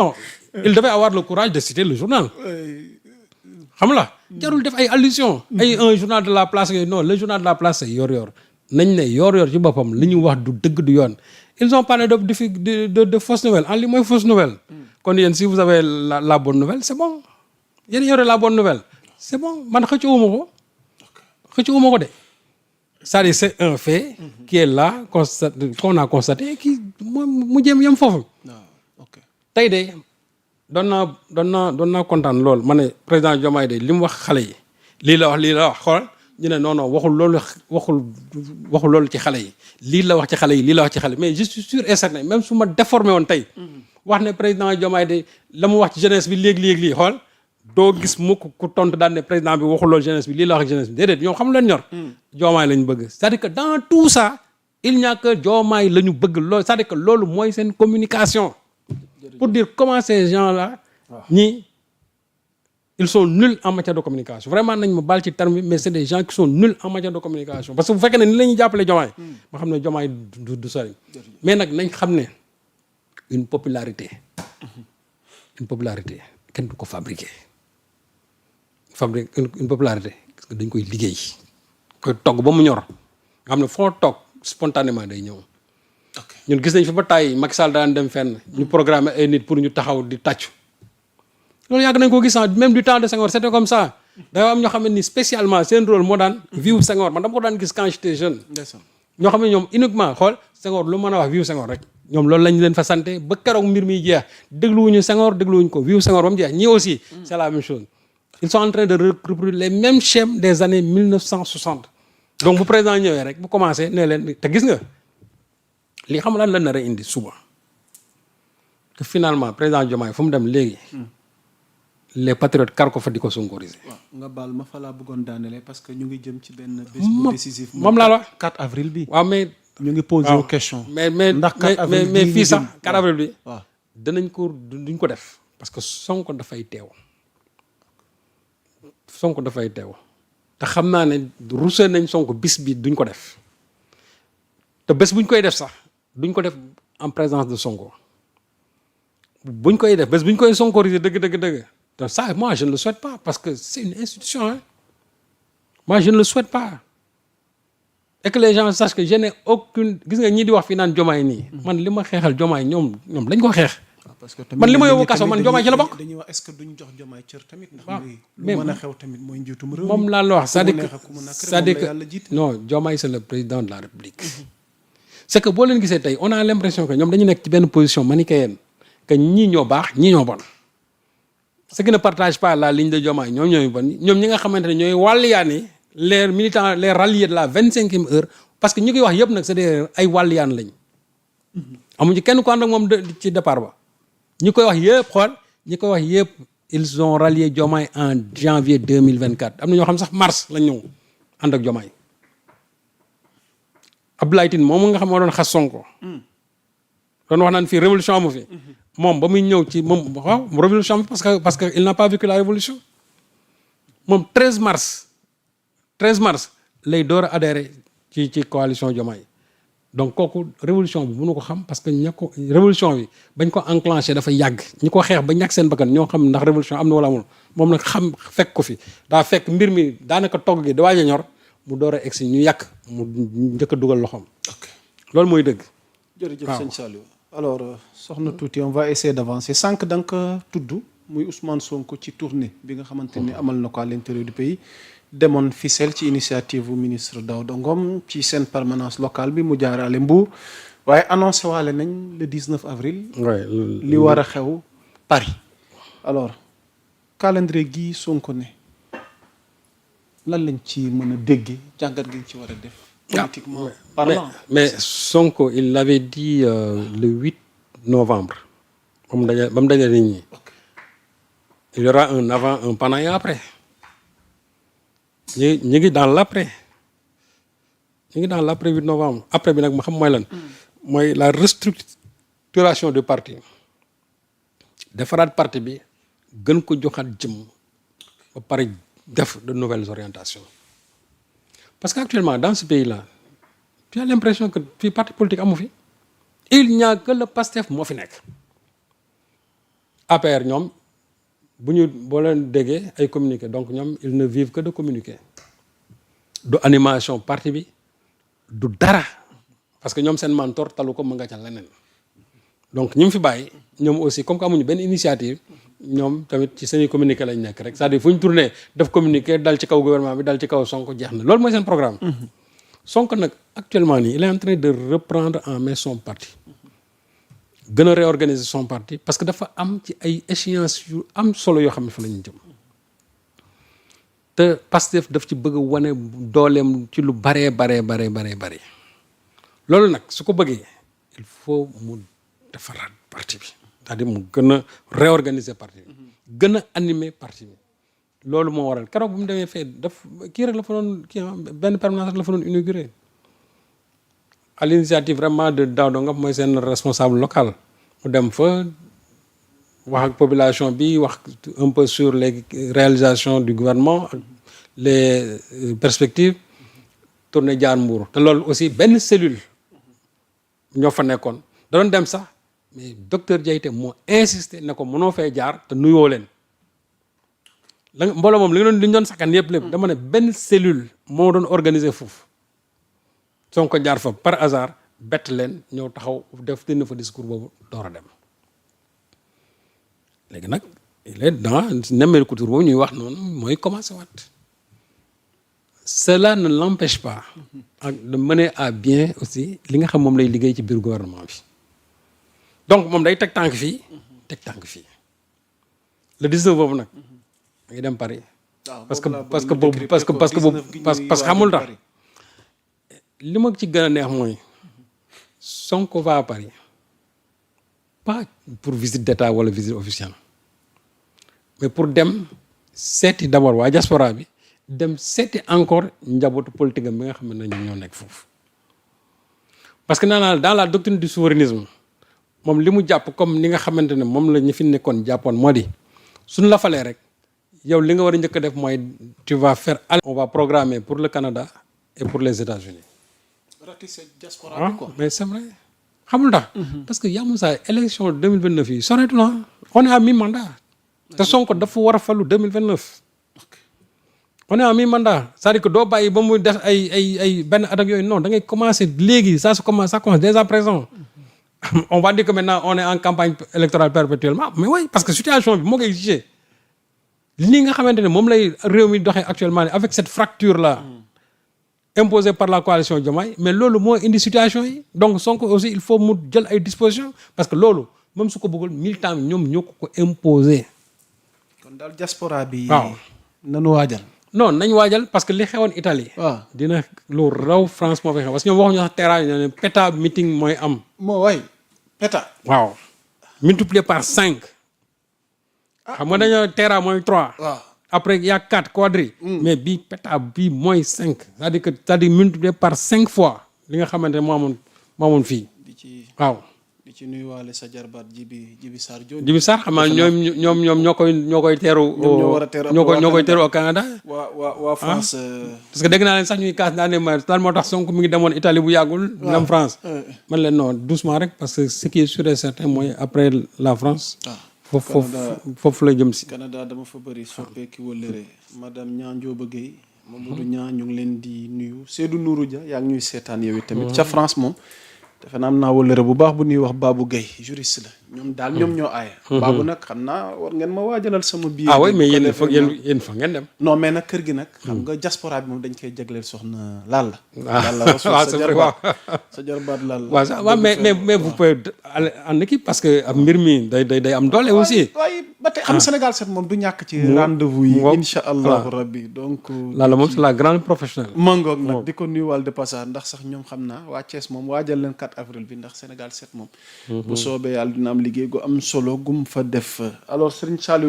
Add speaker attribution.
Speaker 1: non il devait avoir le courage de citer le journal. xam la jarul def ay allusions. ay un journal de la place non le journal de la place c'est yor-yor nañ ne yor-yor ci boppam li ñu wax du dëgg du yoon. ils ont parlé de fausses nouvelles en li mooy fausse nouvelle. kon yéen si vous avez la bonne nouvelle c'est bon yéen yore la bonne nouvelle c'est bon man xëccuwuma ko de c'est-à-dire c'est un fait qui est là qu'on a constaté qui mu jëm yem foofu. tey de doon naa kontaan lool ma ne président Diomaye de li mu wax xale yi lii la wax xool ñu ne non waxul loolu ci xale yi lii la wax ci xale yi lii la wax ci xale mais je suis sûr et certain même su ma déformé woon tey wax ne président Diomaye de la mu wax ci jeunesse bi léegi lii xool doo gis mukk ku tontu daan ne président bi waxul loolu jeunesse bi lii la wax jeunesse bi déedéet ñoom xam leen ñor Diomaye lañ bëgg c'est-à-dire que dans tout ça il n'y a que Diomaye la ñu bëgg loolu c'est-à-dire que loolu mooy seen communication pour dire comment ces gens-là ñii ils sont nuls en matière de communication vraiment nañ ma baal ci terme bi mais c'est des gens qui sont nuls en matière de communication parce que bu fekkee ne ni la ñuy jàppale Diomaye ma xam ne Diomaye du sori mais nag nañ xam ne une popularité kenn du ko fabriquer une popularité parce que dañ koy liggéey koy togg ba mu ñor nga xam ne foo toog spontanément day ñëw ñun gis nañ fi ba tàyyi Macky Sall daan dem fenn ñu programmer ay nit pour ñu taxaw di tàccu loolu yàgg nañ ko gis même du temps de Senghor c'était comme ça dafa am ñoo xam ne ni spécialement seen rôle moo daan vive Senghor man dama ko daan gis quand j'étais jeune ñoo xam ne ñoom uniquement xool Senghor lu mën a wax vive Senghor rek ñoom loolu lañ leen fa santé ba keroog mbir mi jeex dégluwuñu Senghor dégluwuñu ko vive Senghor ba mu jeex ñii aussi c'est la même chose ils sont en train de reproduire les mêmes schèmes des années 1960 donc bu président ñëwee rek bu commencé ne leen te gis nga li xam lan la nar a indi suba que finalement président Diomaye fu mu dem léegi les patriotes kar ko fa di ko sonkoriser.
Speaker 2: waaw nga baal ma fa laa bëggoon daanelee parce que ñu ngi jëm ci benn bés bu décisif.
Speaker 1: moom laa la wax
Speaker 2: 4 avril bi.
Speaker 1: waaw mais
Speaker 2: ñu ngi posé wu question.
Speaker 1: mais
Speaker 2: ndax 4 avril
Speaker 1: mais fii sax 4 avril bi.
Speaker 2: waaw
Speaker 1: danañ ko duñ ko def parce que Sonko dafay teew te xam naa ne rusé nañ Sonko bis bi duñ ko def te bés buñ koy def sax duñ ko def en présence de Sonko buñ koy def bés buñ koy sonkoriser dëgg. Donc ça, moi, je ne le souhaite pas parce que c'est une institution. Hein. Moi, je ne le souhaite pas. Et que les gens sachent que je n'ai aucune... gis nga ñii di wax fii naan Diomaye nii. man li ma xeexal Diomaye ñoom lañ ko xeex.
Speaker 2: parce que
Speaker 1: man li ma yóbbu kaso man Diomaye ci la bokk.
Speaker 2: dañuy wax est-ce que duñ jox Diomaye cër tamit. ndax
Speaker 1: mais
Speaker 2: lu mën a xew tamit mooy njiitum réew.
Speaker 1: moom laa la wax c'est-à-dire que non Diomaye c'est le président de la République. C'est que boo leen gisee tey on a l'impression que ñoom dañu nekk ci benn position manichéenne que ñii ñoo baax ñii ñoo bon. ceux qui ne partagent pas la ligne de Diomaye ñoom ñooy bon ñoom ñi nga xamante ne ñooy wàlliyaani les militants les ralliés de la 25e heure parce que ñu koy wax yëpp nag c'est des ay wàlliyaan lañ amuñu kenn ku ànd ak moom ci départ ba ñi koy wax yëpp ils ont rallié Diomaye en janvier 2024 am na ñoo xam sax mars lañ ñëw ànd ak Diomaye Abdoulaye Tine moom nga xam moo doon xas Sonko doon wax naan fii révolution amu fi moom ba muy ñëw ci moom waaw révolution parce que il n'a pas vécu la révolution moom 13 mars lay door a adhéré ci coalition Diomaye donc kooku révolution bi mënu ko xam parce que révolution bi bañ ko enclenché dafa yàgg ñi ko xeex ba ñàkk seen bakkan ñoo xam ndax révolution am na wala amul moom nag xam fekk ko fi daa fekk mbir mi daanaka togg gi da waaj a ñor mu door a egsi ñu yàq mu njëkk a dugal loxoom. loolu mooy dëgg.
Speaker 2: jërëjëf sëñ Saliou. alors soxna tuuti on va essayer d'avancer sànq da nga ko tudd muy Ousmane Sonko ci tournée bi nga xamante ni amal na ko à l'intérieur du pays demoon Fissel ci initiative bu ministre Daouda Ngom ci seen permanence locale bi mu jaarale Mbour waaye annoncé waale nañ le 19 avril. li war a xew Paris. alors calendrier gi Sonko ne lan lañ ci mën a déggee jàngat gi ci war a def. politiquement parlant.
Speaker 1: mais Sonko il l'avait dit le 8 novembre ba mu dajale nit ñi il y aura un avant un pendant et après ñu ngi dans l'après 8 novembre après bi nag ma xam mooy lan mooy la restructuration du parti defaraat parti bi gën ko joxaat jëm ba pare def de nouvelles orientations parce qu'actuellement dans ce pays-là tu as l'impression que fii parti politique amu fi il n'y a que le PASTEF moo fi nekk APR ñoom bu ñu boo leen déggee ay communiqué donc ñoom ils ne vivent que de communiquer du animation parti bi du dara parce que ñoom seen mentor talu ko mën nga ca leneen donc ñi mu fi bàyyi ñoom aussi comme que amuñu benn initiative ñoom tamit ci seen communiqué lañ nekk rek c'est-à-dire fu ñu tourné def communiqué dal ci kaw gouvernement bi dal ci kaw Sonko jeex na loolu mooy seen programme. Sonko nag actuellement nii il est en train de reprendre en main son parti gën a réorganiser son parti parce que dafa am ci ay échéances yu am solo yoo xam ne fa la ñu jëm te Pastef daf ci bëgg a wane dooleem ci lu baree bare loolu nag su ko bëggee il faut mu defaraat parti bi c'est-à-dire mu gën a réorganiser parti bi gën a animer parti bi loolu moo waral keroog bu mu demee fee daf kii rek la fa doon kii benn permanence rek la fa doon inauguré à l'initiative vraiment de Daouda Ngom mooy seen responsable local mu dem fa wax ak population bi wax un peu sur les réalisations du gouvernement ak les perspectives tourné jaar Mbour te loolu aussi benn cellule ñoo fa nekkoon da doon dem sax mais docteur Diaité moo insisté ne ko mënoo fee jaar te nuyoo leen la mbooloo moom li ñu doon sakkan lépp dama ne benn cellule moo doon organiser foofu Sonko jaar fa par hasard bett leen ñëw taxaw def dina fa discours boobu door a dem léegi nag il est dans nemmeeku tur boobu ñuy wax noonu mooy commencé waat cela ne l'empêche pas de mener à bien aussi li nga xam moom lay liggéey ci biir gouvernement bi donc moom day teg tànk fii teg tànk fii le 19 boobu nag da ngay dem Paris parce que xamul tax li ma ci gën a neex mooy Sonko va à Paris pas pour visite d'état wala visite officielle mais pour dem seeti d'abord waa diaspora bi dem seeti encore njabootu politique am bi nga xam ne ñoo nekk foofu parce que naa dans la doctrine du souverainisme moom li mu jàpp comme ni nga xamante ne moom la ñu fi nekkoon jàppoon moo di suñu la falee rek yow li nga war a njëkk a def mooy tu vas faire on va programmer pour le Canada et pour les États-Unis
Speaker 2: ratisser diaspora bi quoi.
Speaker 1: Mais c'est vrai xamul tax parce que yaa Moussa élection 2029 yi soreetu na on est à mi-mandat te Sonko dafa war a falu 2029 on est à mi-mandat c'est-à-dire que doo bàyyi ba mu def ay benn at ak yooyu non da ngay commencer léegi ça commence dès à présent on va dire que maintenant on est en campagne électorale perpétuellement mais oui parce que situation bi moo koy exigé li nga xamante ne moom lay réew mi doxee actuellement avec cette fracture là imposée par la coalition Diomaye mais loolu moo indi situation yi donc Sonko aussi il faut mu jël ay dispositions parce que loolu même su ko bëggul militant bi ñoom ñoo ko imposer.
Speaker 2: kon daal diaspora bi.
Speaker 1: waaw
Speaker 2: nanu waajal.
Speaker 1: non nañ waajal parce que li xewoon Italie.
Speaker 2: waaw
Speaker 1: dina lu raw France moo fay xew parce que ñoom waxuñu sax terrain ne PETA meeting mooy am.
Speaker 2: moo way PETA.
Speaker 1: waaw multiplié par 5. xam nga dañoo terrain mooy 3.
Speaker 2: waaw
Speaker 1: après il y a 4 quadri. mais bii PETA bii mooy 5. c'est-à-dire multiplié par 5 fois li nga xamante ne moo amoon fii. waaw.
Speaker 2: di ci nuyuwaale sa jarbaat Jibi Sarr Diop.
Speaker 1: Jibi Sarr xam naa ñoom ñoo koy teeru.
Speaker 2: ñoo war a teeru
Speaker 1: ñoo koy teeru au Canada.
Speaker 2: waa France.
Speaker 1: parce que dégg naa leen sax ñuy kaas naa ne ma lan moo tax Sonko mi ngi demoon Italie bu yàggul. dem France. man leen non doucement rek parce que ce qui est sûr et certain mooy après la France. foofu la jëm si.
Speaker 2: Canada dama fa bëri soppeeki wëllëre madame Niang Ndioba Gueye Mamadou Niang ñu ngi leen di nuyu Seydou Nourou Dia yaa ngi ñuy seetaan yow tamit ca France moom defe naa am naa wëllëre bu baax bu ñuy wax Babou Gueye juriste la ñoom ñoo aaye Babou nag xam naa war ngeen ma waajalal sama biir
Speaker 1: oui mais yéen fa ngeen dem
Speaker 2: non mais nag kër gi nag xam nga diaspora bi moom dañ koy jagleel soxna Lalla sa jarbaat Lalla
Speaker 1: waaw mais vous pouvez aller en équipe parce que mbir mi day am doole aussi
Speaker 2: waaye ba tey xam Sénégal 7 moom du ñàkk ci rendez-vous yi insha allahu rabbi donc
Speaker 1: Lalla moom c'est la grande professionnelle
Speaker 2: mangoog nag di ko nuyuwaal de passage ndax sax ñoom xam naa waa Thiès moom waajal leen 4 avril bi ndax Sénégal 7 moom bu soobee yàlla dina am liggéey gu am solo gum fa def alors Serigne Saliou